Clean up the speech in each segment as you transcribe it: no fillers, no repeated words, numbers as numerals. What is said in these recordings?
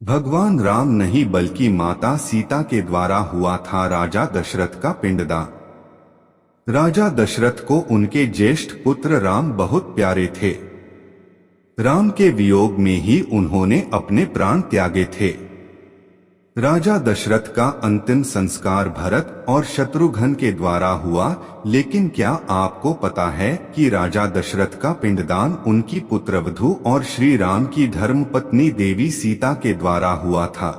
भगवान राम नहीं बल्कि माता सीता के द्वारा हुआ था राजा दशरथ का पिंडदान। राजा दशरथ को उनके ज्येष्ठ पुत्र राम बहुत प्यारे थे। राम के वियोग में ही उन्होंने अपने प्राण त्यागे थे। राजा दशरथ का अंतिम संस्कार भरत और शत्रुघ्न के द्वारा हुआ, लेकिन क्या आपको पता है कि राजा दशरथ का पिंडदान उनकी पुत्रवधू और श्री राम की धर्मपत्नी देवी सीता के द्वारा हुआ था।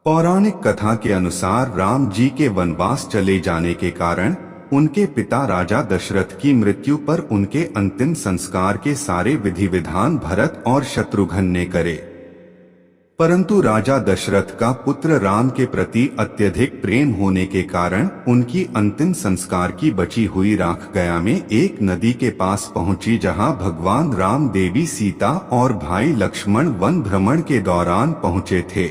पौराणिक कथा के अनुसार राम जी के वनवास चले जाने के कारण उनके पिता राजा दशरथ की मृत्यु पर उनके अंतिम संस्कार के सारे विधि विधान भरत और शत्रुघ्न ने करे। परंतु राजा दशरथ का पुत्र राम के प्रति अत्यधिक प्रेम होने के कारण उनकी अंतिम संस्कार की बची हुई राख गया में एक नदी के पास पहुंची, जहां भगवान राम, देवी सीता और भाई लक्ष्मण वन भ्रमण के दौरान पहुंचे थे।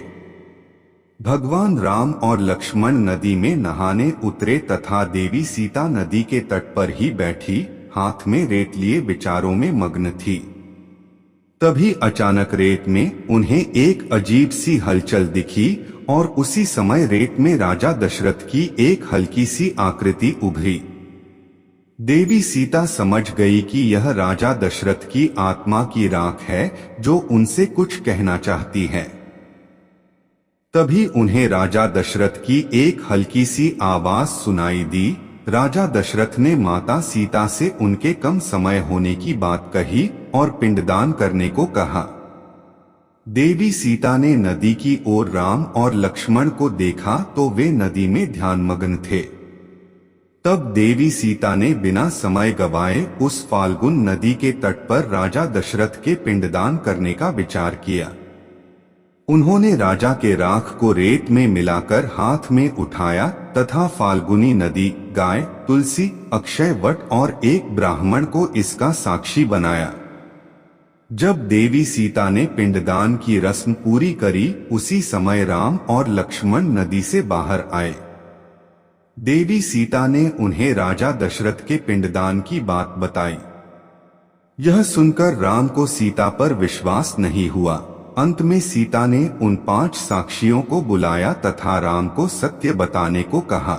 भगवान राम और लक्ष्मण नदी में नहाने उतरे तथा देवी सीता नदी के तट पर ही बैठी हाथ में रेत लिए विचारों में मग्न थी। तभी अचानक रेत में उन्हें एक अजीब सी हलचल दिखी और उसी समय रेत में राजा दशरथ की एक हल्की सी आकृति उभरी। देवी सीता समझ गई कि यह राजा दशरथ की आत्मा की राख है जो उनसे कुछ कहना चाहती है। तभी उन्हें राजा दशरथ की एक हल्की सी आवाज सुनाई दी। राजा दशरथ ने माता सीता से उनके कम समय होने की बात कही और पिंडदान करने को कहा। देवी सीता ने नदी की ओर राम और लक्ष्मण को देखा तो वे नदी में ध्यानमग्न थे। तब देवी सीता ने बिना समय गवाए उस फाल्गुन नदी के तट पर राजा दशरथ के पिंडदान करने का विचार किया। उन्होंने राजा के राख को रेत में मिलाकर हाथ में उठाया तथा फाल्गुनी नदी, गाय, तुलसी, अक्षय वट और एक ब्राह्मण को इसका साक्षी बनाया। जब देवी सीता ने पिंडदान की रस्म पूरी करी, उसी समय राम और लक्ष्मण नदी से बाहर आए। देवी सीता ने उन्हें राजा दशरथ के पिंडदान की बात बताई। यह सुनकर राम को सीता पर विश्वास नहीं हुआ। अंत में सीता ने उन 5 साक्षियों को बुलाया तथा राम को सत्य बताने को कहा।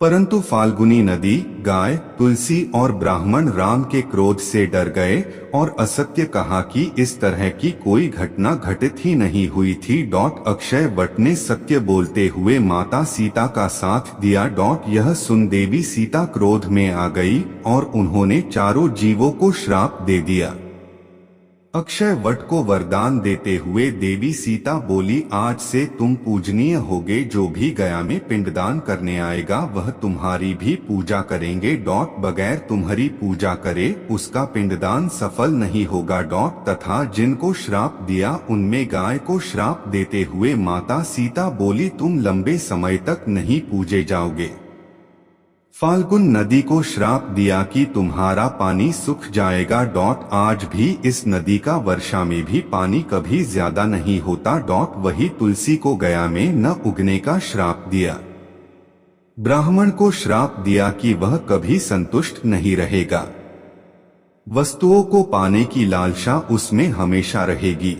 परंतु फाल्गुनी नदी, गाय, तुलसी और ब्राह्मण राम के क्रोध से डर गए और असत्य कहा कि इस तरह की कोई घटना घटित ही नहीं हुई थी। अक्षय वट ने सत्य बोलते हुए माता सीता का साथ दिया। यह सुन देवी सीता क्रोध में आ गई और उन्होंने चारों जीवों को श्राप दे दिया। अक्षय वट को वरदान देते हुए देवी सीता बोली, आज से तुम पूजनीय होगे। जो भी गया में पिंडदान करने आएगा वह तुम्हारी भी पूजा करेंगे। बगैर तुम्हारी पूजा करे उसका पिंडदान सफल नहीं होगा। तथा जिनको श्राप दिया उनमें गाय को श्राप देते हुए माता सीता बोली, तुम लंबे समय तक नहीं पूजे जाओगे। फाल्गुन नदी को श्राप दिया कि तुम्हारा पानी सूख जाएगा। आज भी इस नदी का वर्षा में भी पानी कभी ज्यादा नहीं होता। वही तुलसी को गया में न उगने का श्राप दिया। ब्राह्मण को श्राप दिया कि वह कभी संतुष्ट नहीं रहेगा। वस्तुओं को पाने की लालसा उसमें हमेशा रहेगी।